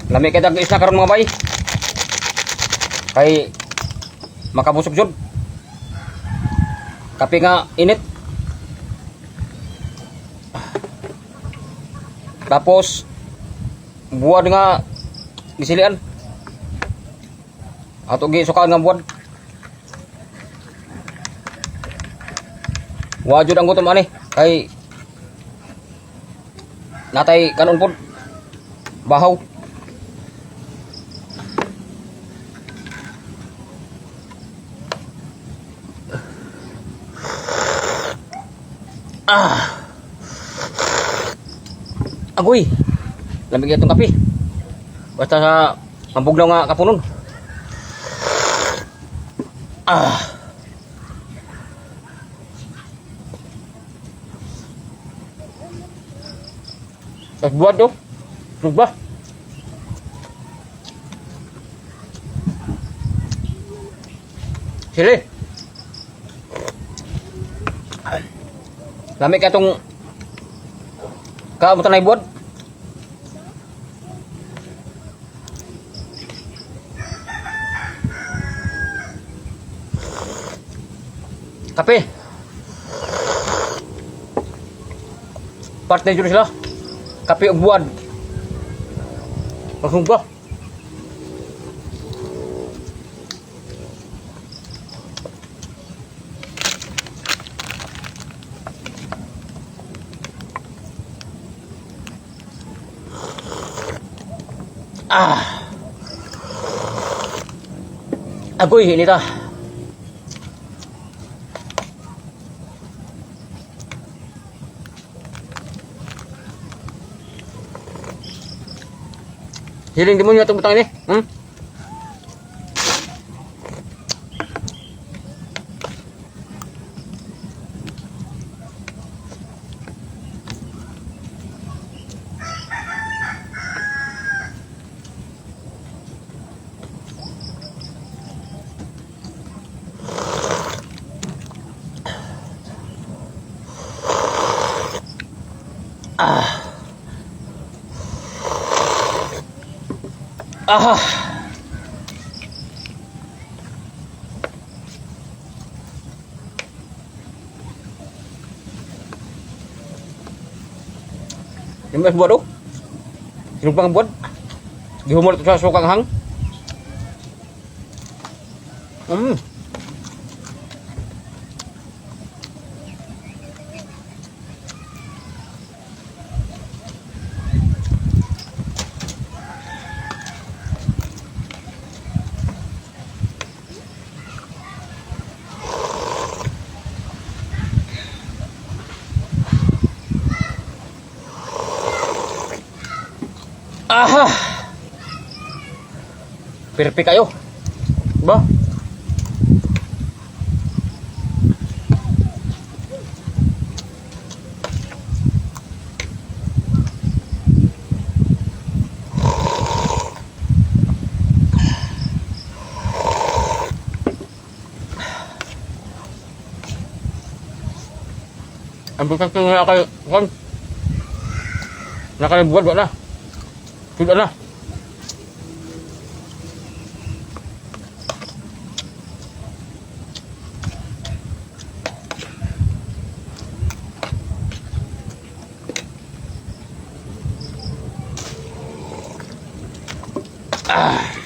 Lami kay dag isda karon mga bay. Kay makabusog jud. Kape nga init. Tapos buwad nga gisilian. Ato gi sukaan nga buwad. Wa jud ang gutom ani kay natay kanon pod bahaw. Agoy, lamig itong kape. Basta sa mambuglaw nga kapunon. Tapos buwan to. Ba? Sili. Lamig ka itong kaabutan na ibuwan. Kape. Partner dito sila. Kape ug buwan. Langsung ba? Agoy, ini ta. Hiling demonyo itong butang ini. Yung mas buwan o. Sinumpang buwan. Gihumor ito sa sukang hang. Perfect kayo. Ba? Ang bukang ito nga kayo. Nakalibuan ba na? Sudah na. Ah.